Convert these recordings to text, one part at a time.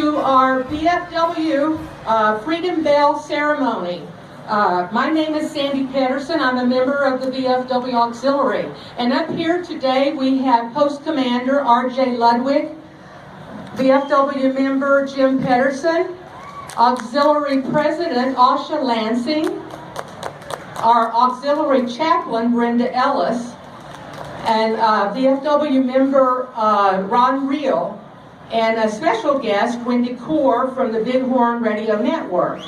to our VFW Freedom Bell ceremony. My name is Sandy Pedersen. I'm a member of the VFW Auxiliary. And up here today we have Post Commander R.J. Ludwig, VFW member Jim Pedersen, Auxiliary President Asha Lansing, our Auxiliary Chaplain Brenda Ellis, and VFW member Ron Reel, and a special guest, Wendy Kaur from the Bighorn Radio Network.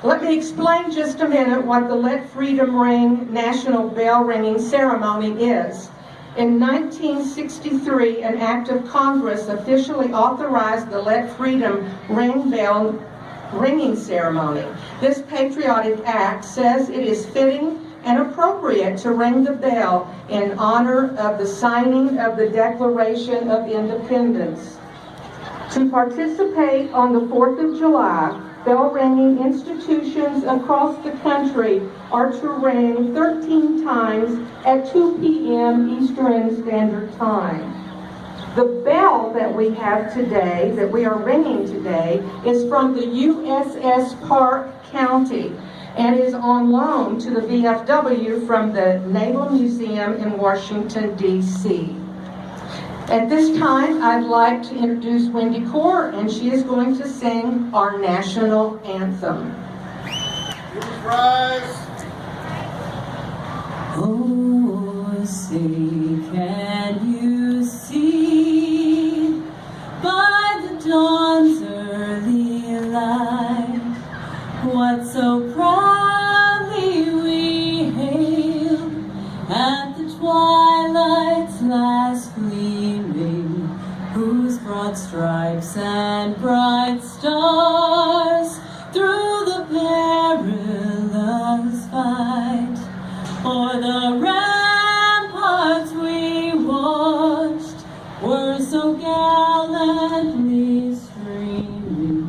Let me explain just a minute what the Let Freedom Ring National Bell Ringing Ceremony is. In 1963, an act of Congress officially authorized the Let Freedom Ring Bell Ringing Ceremony. This patriotic act says it is fitting and appropriate to ring the bell in honor of the signing of the Declaration of Independence. To participate on the 4th of July, bell ringing institutions across the country are to ring 13 times at 2 p.m. Eastern Standard Time. The bell that we have today, that we are ringing today, is from the USS Park County and is on loan to the VFW from the Naval Museum in Washington, D.C. At this time, I'd like to introduce Wendy Kaur, and she is going to sing our national anthem. Rise. Oh, say, can you see by the dawn's early light what so proudly we hailed at the twilight's last gleaming, whose broad stripes and bright stars through the perilous fight o'er the ramparts we watched were so gallantly streaming,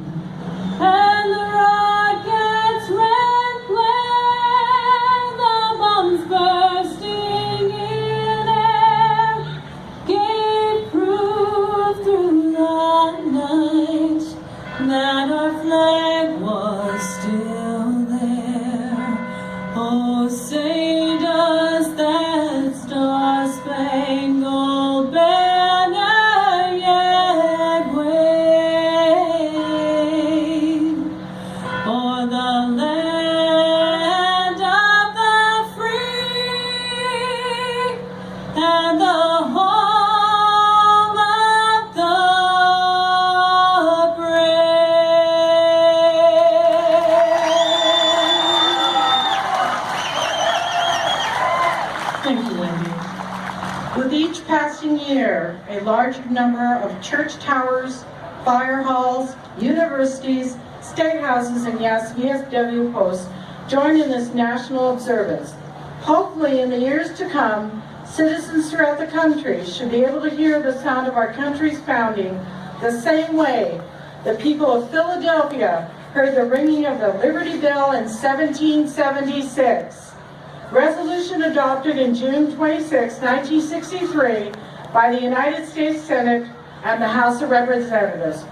and the rockets' red glare, the bombs bursting in air, gave proof through the night that our flag was still there. Oh, say does that star-spangled banner yet wave o'er the land of the free and the home of the brave. Thank you, Wendy. With each passing year, a larger number of church towers, fire halls, universities, state houses, and yes, VFW posts join in this national observance. Hopefully, in the years to come, citizens throughout the country should be able to hear the sound of our country's founding the same way the people of Philadelphia heard the ringing of the Liberty Bell in 1776. Resolution adopted in June 26, 1963 by the United States Senate and the House of Representatives.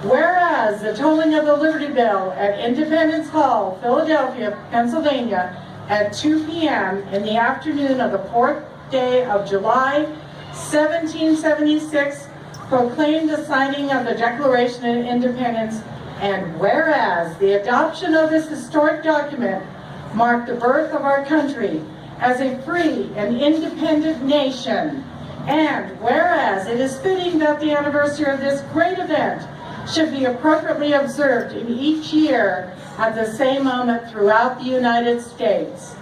Whereas the tolling of the Liberty Bell at Independence Hall, Philadelphia, Pennsylvania at 2 p.m. in the afternoon of the 4th day of July, 1776 proclaimed the signing of the Declaration of Independence, and whereas the adoption of this historic document marked the birth of our country as a free and independent nation, and whereas it is fitting that the anniversary of this great event should be appropriately observed in each year at the same moment throughout the United States.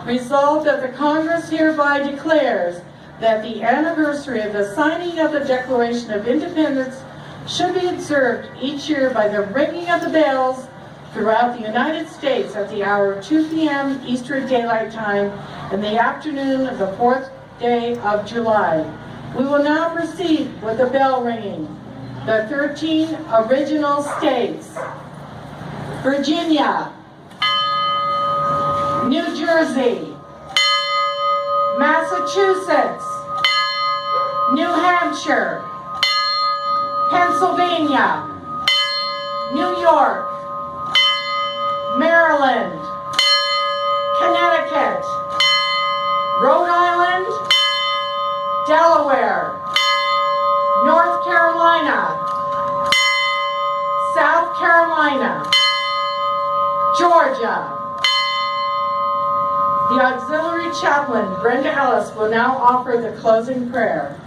Resolved that the Congress hereby declares that the anniversary of the signing of the Declaration of Independence should be observed each year by the ringing of the bells throughout the United States at the hour of 2 p.m. Eastern Daylight Time in the afternoon of the 4th day of July. We will now proceed with the bell ringing. The 13 original states: Virginia, New Jersey, Massachusetts, New Hampshire, Pennsylvania, New York, Maryland, Connecticut, Rhode Island, Delaware, North Carolina, South Carolina, Georgia. The auxiliary chaplain, Brenda Ellis, will now offer the closing prayer.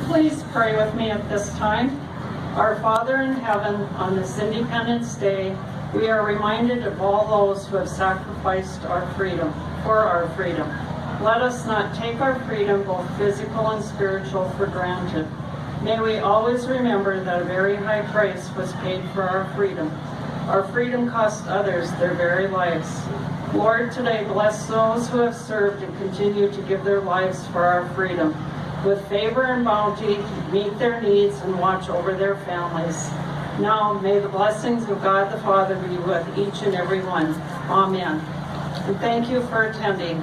Please pray with me at this time. Our Father in heaven, on this Independence Day, we are reminded of all those who have sacrificed our freedom, for our freedom. Let us not take our freedom, both physical and spiritual, for granted. May we always remember that a very high price was paid for our freedom. Our freedom cost others their very lives. Lord, today bless those who have served and continue to give their lives for our freedom. With favor and bounty, meet their needs and watch over their families. Now, may the blessings of God the Father be with each and every one. Amen. And thank you for attending.